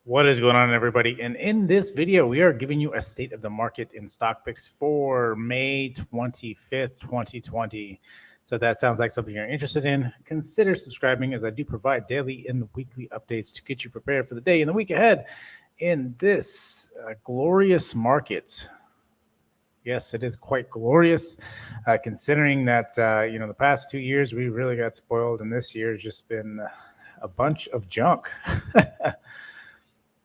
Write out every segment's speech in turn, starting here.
What is going on, everybody? And in this video, we are giving you a state of the market in stock picks for May 25th, 2020. So if that sounds like something you're interested in, consider subscribing, as I do provide daily and weekly updates to get you prepared for the day and the week ahead in this glorious market. Yes, it is quite glorious, considering that, the past 2 years we really got spoiled, and this year has just been a bunch of junk.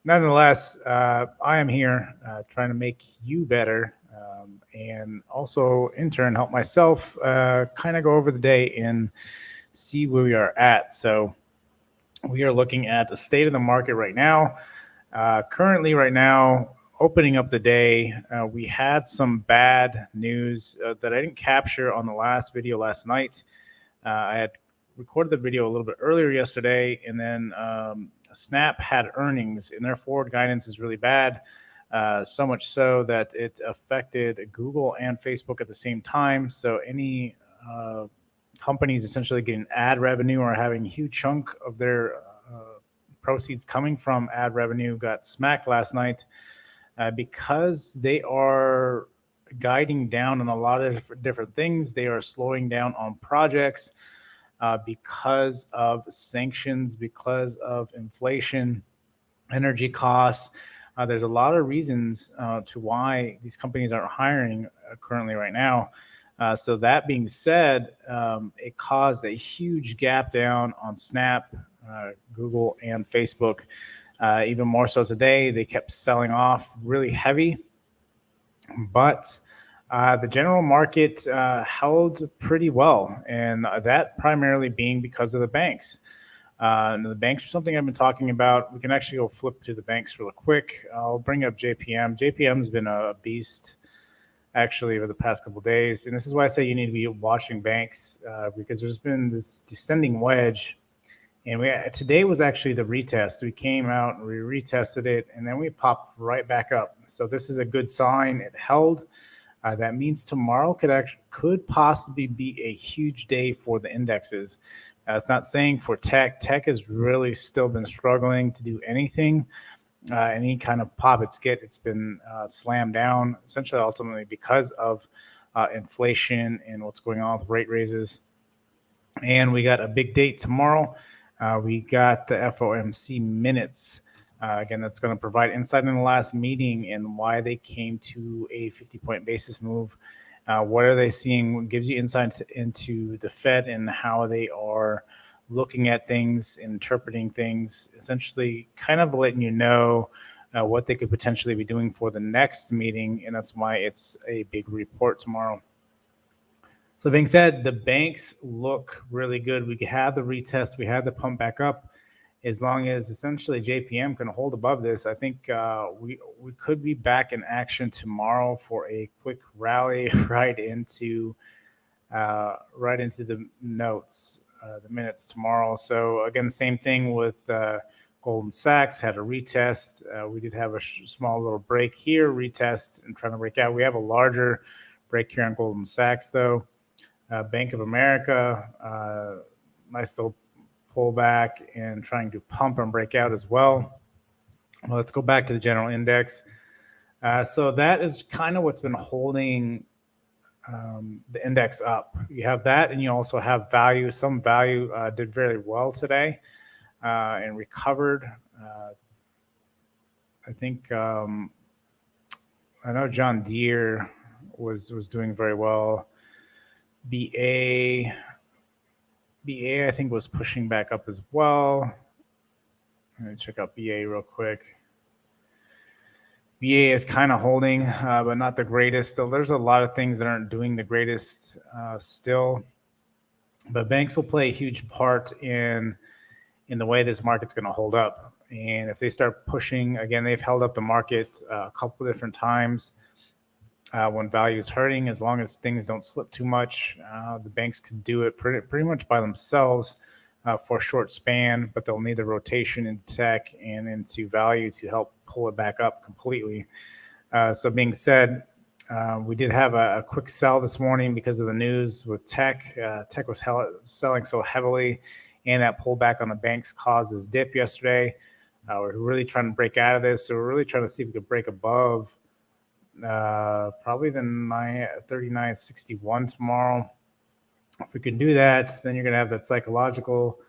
Nonetheless, I am here trying to make you better, and also in turn help myself kind of go over the day and see where we are at. So we are looking at the state of the market right now. Currently, right now, opening up the day, we had some bad news that I didn't capture on the last video last night. I had recorded the video a little bit earlier yesterday, and then Snap had earnings, and their forward guidance is really bad, so much so that it affected Google and Facebook at the same time. So any companies essentially getting ad revenue or having a huge chunk of their proceeds coming from ad revenue got smacked last night because they are guiding down on a lot of different things. They are slowing down on projects. Because of sanctions, because of inflation, energy costs. There's a lot of reasons to why these companies aren't hiring currently right now. So that being said, it caused a huge gap down on Snap, Google, and Facebook. Even more so today, they kept selling off really heavy, but the general market held pretty well, and that primarily being because of the banks. The banks are something I've been talking about. We can actually go flip to the banks real quick. I'll bring up JPM. JPM's been a beast actually over the past couple of days, and this is why I say you need to be watching banks because there's been this descending wedge. And today was actually the retest. We came out and we retested it, and then we popped right back up. So this is a good sign. It held. That means tomorrow could possibly be a huge day for the indexes. It's not saying for tech. Tech has really still been struggling to do anything. Any kind of pop it's been slammed down, essentially ultimately because of inflation and what's going on with rate raises. And we got a big date tomorrow. We got the FOMC minutes. Again, that's going to provide insight in the last meeting and why they came to a 50-point basis move. What are they seeing? Gives you insight into the Fed and how they are looking at things, interpreting things, essentially kind of letting you know what they could potentially be doing for the next meeting. And that's why it's a big report tomorrow. So being said, the banks look really good. We have the retest. We have the pump back up. As long as essentially JPM can hold above this, I think we could be back in action tomorrow for a quick rally right into the notes, the minutes tomorrow. So again, same thing with Goldman Sachs, had a retest. We did have a small little break here, retest and trying to break out. We have a larger break here on Goldman Sachs though. Bank of America, nice little pullback and trying to pump and break out as well. Well, let's go back to the general index. So that is kind of what's been holding the index up. You have that, and you also have value. Some value did very well today and recovered. I think I know John Deere was doing very well. BA I think was pushing back up as well. Let me check out BA real quick. BA is kind of holding, but not the greatest. Though there's a lot of things that aren't doing the greatest still. But banks will play a huge part in the way this market's going to hold up. And if they start pushing, again, they've held up the market a couple of different times. When value is hurting, as long as things don't slip too much, the banks can do it pretty much by themselves for a short span, but they'll need the rotation into tech and into value to help pull it back up completely. So being said, we did have a quick sell this morning because of the news with tech. Tech was selling so heavily, and that pullback on the banks caused this dip yesterday. We're really trying to break out of this. So we're really trying to see if we could break above probably the 39.61 tomorrow. If we can do that, then you're going to have that psychological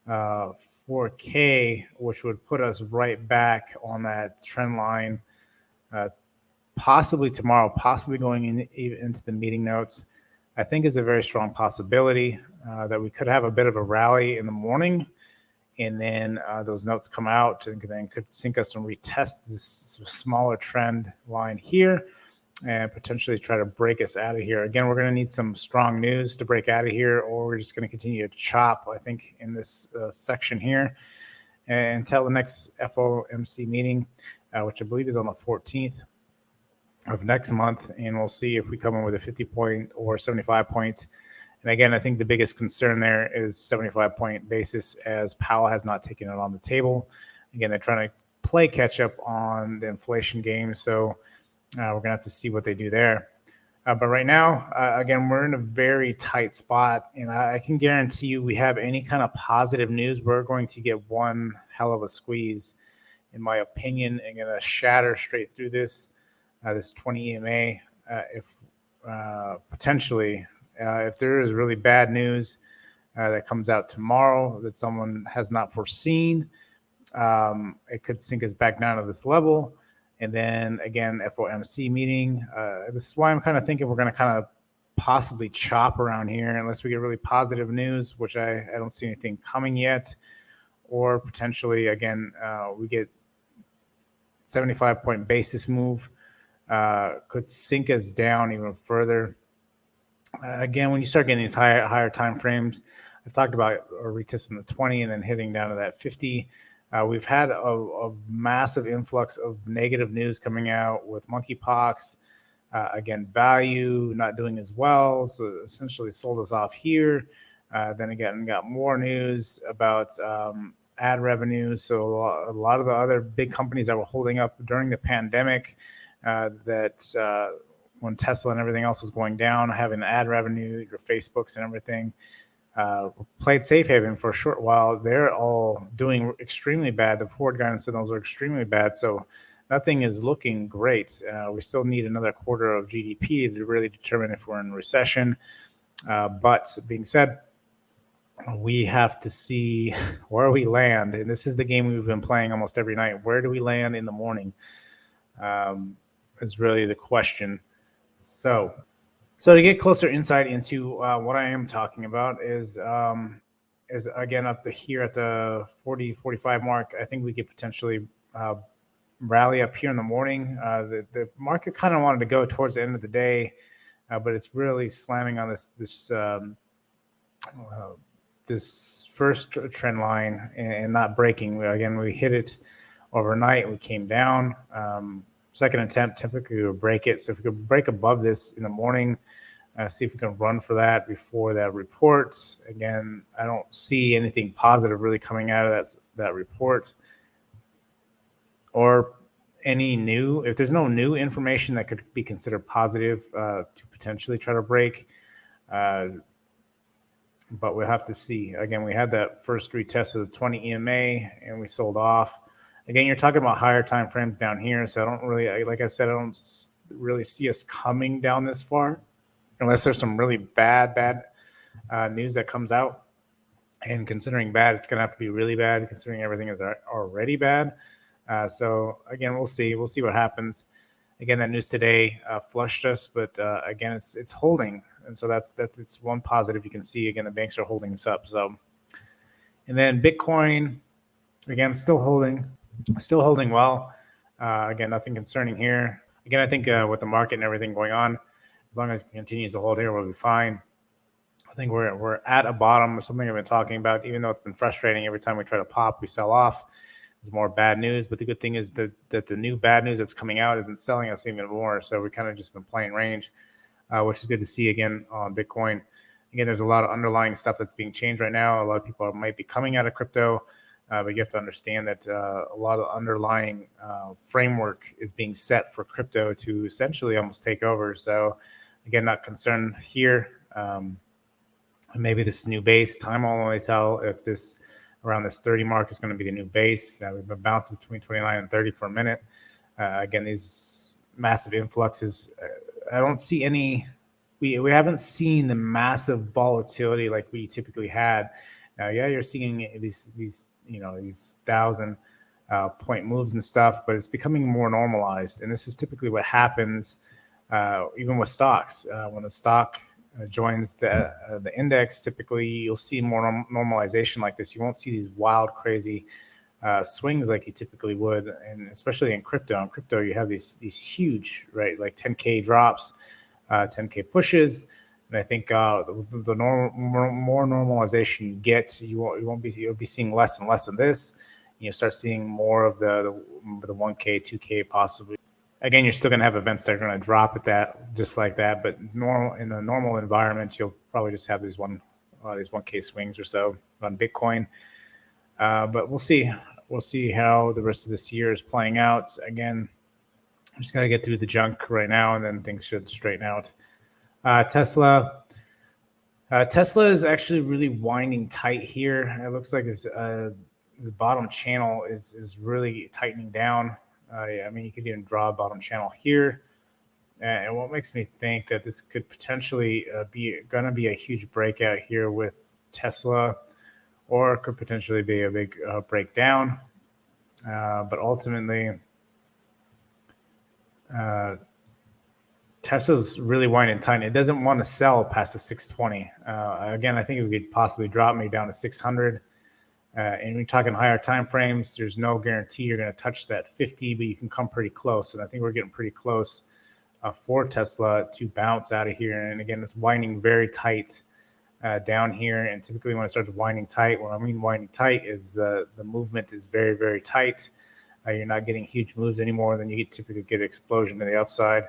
4K, which would put us right back on that trend line, possibly tomorrow, possibly going into the meeting notes. I think is a very strong possibility that we could have a bit of a rally in the morning, and then those notes come out and then could sink us and retest this smaller trend line here and potentially try to break us out of here. Again, we're going to need some strong news to break out of here, or we're just going to continue to chop, I think, in this section here until the next FOMC meeting, which I believe is on the 14th of next month. And we'll see if we come in with a 50-point or 75-point. And again, I think the biggest concern there is 75-point basis, as Powell has not taken it on the table. Again, they're trying to play catch up on the inflation game. So we're going to have to see what they do there. But right now, again, we're in a very tight spot. And I can guarantee you, we have any kind of positive news, we're going to get one hell of a squeeze, in my opinion, and going to shatter straight through this 20 EMA. If potentially, if there is really bad news that comes out tomorrow that someone has not foreseen, it could sink us back down to this level. And then again, FOMC meeting. This is why I'm kind of thinking we're going to kind of possibly chop around here unless we get really positive news, which I don't see anything coming yet. Or potentially, again, we get 75-point basis move. Could sink us down even further. Again, when you start getting these higher time frames, I've talked about retesting the 20 and then hitting down to that 50. We've had a massive influx of negative news coming out with monkeypox. Again, value not doing as well, so essentially sold us off here. Then again, got more news about ad revenue. So a lot of the other big companies that were holding up during the pandemic, that when Tesla and everything else was going down, having the ad revenue, your Facebooks and everything, played safe haven for a short while. They're all doing extremely bad. The forward guidance signals are extremely bad. So nothing is looking great. We still need another quarter of GDP to really determine if we're in recession. But being said, we have to see where we land. And this is the game we've been playing almost every night. Where do we land in the morning is really the question. So to get closer insight into what I am talking about is again up to here at the 40-45 mark. I think we could potentially rally up here in the morning. The market kind of wanted to go towards the end of the day, but it's really slamming on this first trend line and not breaking. Again, we hit it overnight. We came down. Second attempt, typically we would break it. So if we could break above this in the morning, see if we can run for that before that report. Again, I don't see anything positive really coming out of that report, or any new. If there's no new information that could be considered positive to potentially try to break, but we'll have to see. Again, we had that first retest of the 20 EMA and we sold off. Again, you're talking about higher time frames down here, so I don't really, like I said, I don't really see us coming down this far unless there's some really bad news that comes out. And considering bad, it's going to have to be really bad, considering everything is already bad. So again, we'll see what happens. Again, that news today flushed us, but again, it's holding, and so that's it's one positive you can see. Again, the banks are holding us up. So, and then Bitcoin, again, still holding well. Again, nothing concerning here. Again, I think with the market and everything going on, as long as it continues to hold here, we'll be fine. I think we're at a bottom, something I've been talking about, even though it's been frustrating. Every time we try to pop, we sell off. There's more bad news, but the good thing is that the new bad news that's coming out isn't selling us even more. So we kind of just been playing range, which is good to see again on Bitcoin. Again, there's a lot of underlying stuff that's being changed right now. A lot of people might be coming out of crypto, but you have to understand that a lot of underlying framework is being set for crypto to essentially almost take over. So again, not concerned here. Maybe this is new base. Time will only tell if this around this 30 mark is going to be the new base. We've been bouncing between 29 and 30 for a minute. Again, these massive influxes, I don't see any. We haven't seen the massive volatility like we typically had. Now, yeah, you're seeing these 1,000 point moves and stuff, but it's becoming more normalized. And this is typically what happens even with stocks. When the stock joins the index, typically you'll see more normalization like this. You won't see these wild, crazy swings like you typically would, and especially in crypto. In crypto, you have these huge, right, like 10K drops, 10K pushes. And I think the more normalization you get, you'll be seeing less and less of this. You start seeing more of the 1K, 2K possibly. Again, you're still going to have events that are going to drop at that just like that, but in a normal environment, you'll probably just have these 1K swings or so on Bitcoin. But we'll see. We'll see how the rest of this year is playing out. Again, I'm just got to get through the junk right now, and then things should straighten out. Tesla is actually really winding tight here. It looks like the bottom channel is really tightening down. I mean, you could even draw a bottom channel here. And what makes me think that this could potentially be a huge breakout here with Tesla, or it could potentially be a big breakdown. But ultimately, Tesla's really winding tight. It doesn't want to sell past the 620. Again, I think it could possibly drop me down to 600. And we're talking higher time frames. There's no guarantee you're going to touch that 50, but you can come pretty close. And I think we're getting pretty close for Tesla to bounce out of here. And again, it's winding very tight down here. And typically when it starts winding tight, what I mean winding tight is the movement is very, very tight. You're not getting huge moves anymore. Then you typically get an explosion to the upside.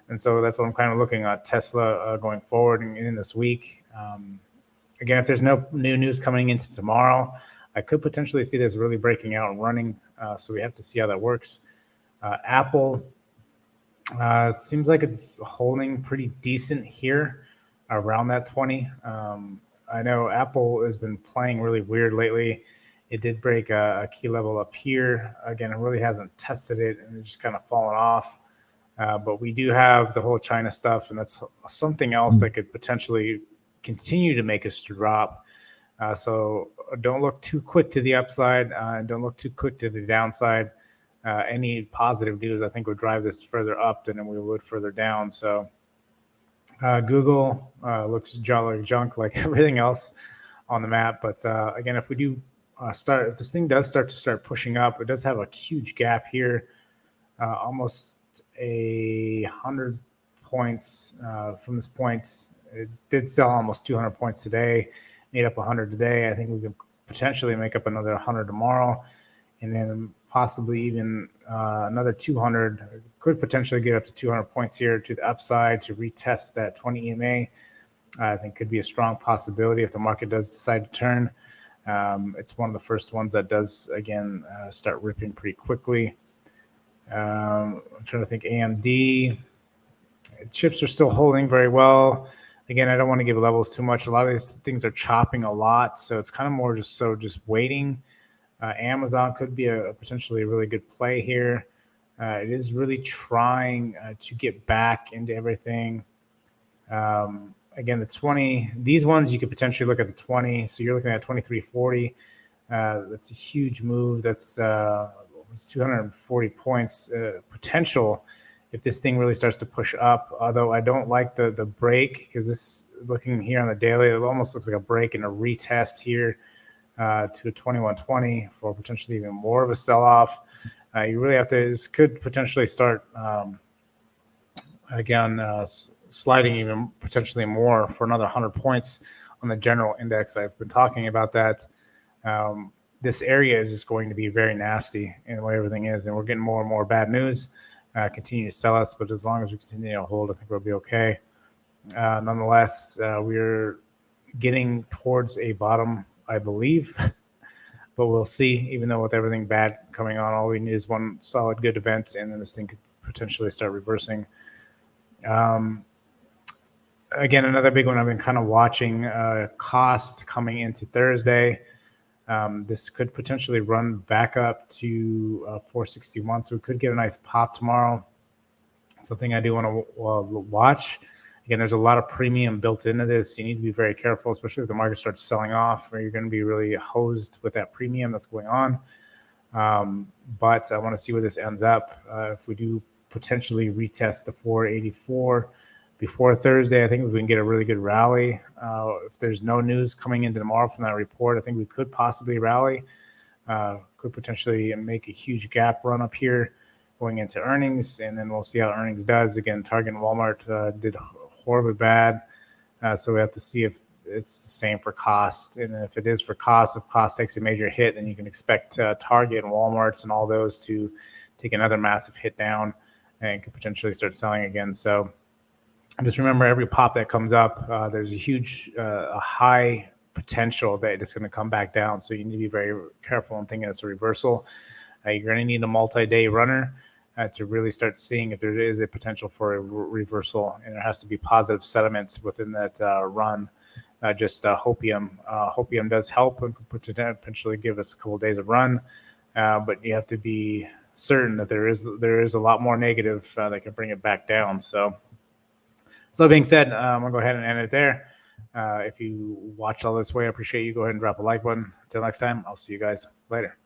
And so that's what I'm kind of looking at Tesla going forward in this week. Again, if there's no new news coming into tomorrow, I could potentially see this really breaking out and running. So we have to see how that works. Apple, it seems like it's holding pretty decent here around that 20. I know Apple has been playing really weird lately. It did break a key level up here. Again, it really hasn't tested it, and it's just kind of fallen off. But we do have the whole China stuff, and that's something else that could potentially continue to make us drop. So don't look too quick to the upside. Don't look too quick to the downside. Any positive news, I think, would drive this further up than we would further down. So Google looks junk like everything else on the map. But again, if we do if this thing does start pushing up, it does have a huge gap here, almost 100 points from this point. It did sell almost 200 points today. Made up 100 today. I think we could potentially make up another 100 tomorrow, and then possibly even another 200. Could potentially get up to 200 points here to the upside to retest that 20 EMA. I think could be a strong possibility if the market does decide to turn. It's one of the first ones that does again start ripping pretty quickly. I'm trying to think. AMD chips are still holding very well. Again, I don't want to give levels too much. A lot of these things are chopping a lot, so it's kind of more just waiting. Amazon could be a potentially really good play here. It is really trying to get back into everything. Again, the 20, these ones you could potentially look at the 20. So you're looking at 2340. That's a huge move. That's 240 points potential if this thing really starts to push up. Although I don't like the break, because this, looking here on the daily, it almost looks like a break and a retest here to a 2120 for potentially even more of a sell-off. You really have to, this could potentially start sliding even potentially more for another 100 points on the general index. I've been talking about that. This area is just going to be very nasty in the way everything is, and we're getting more and more bad news. Continue to sell us, but as long as we continue to hold, I think we'll be okay. Nonetheless, we're getting towards a bottom, I believe, but we'll see. Even though with everything bad coming on, all we need is one solid good event, and then this thing could potentially start reversing. Again, another big one I've been kind of watching, cost coming into Thursday. This could potentially run back up to 461, so we could get a nice pop tomorrow. Something I do want to watch. Again, there's a lot of premium built into this. You need to be very careful, especially if the market starts selling off, or you're going to be really hosed with that premium that's going on. But I want to see where this ends up. If we do potentially retest the 484 before Thursday, I think if we can get a really good rally. If there's no news coming into tomorrow from that report, I think we could possibly rally. Could potentially make a huge gap run up here going into earnings, and then we'll see how earnings does. Again, Target and Walmart did horribly bad, so we have to see if it's the same for cost. And if it is for cost, if cost takes a major hit, then you can expect Target and Walmart and all those to take another massive hit down and could potentially start selling again. So just remember, every pop that comes up, there's a huge, a high potential that it's going to come back down. So you need to be very careful in thinking it's a reversal. You're going to need a multi-day runner to really start seeing if there is a potential for a reversal, and there has to be positive sentiments within that run. Just hopium. Hopium does help and could potentially give us a couple of days of run, but you have to be certain that there is a lot more negative that can bring it back down. So that being said, I'm gonna go ahead and end it there. If you watch all this way, I appreciate you. Go ahead and drop a like button. Until next time, I'll see you guys later.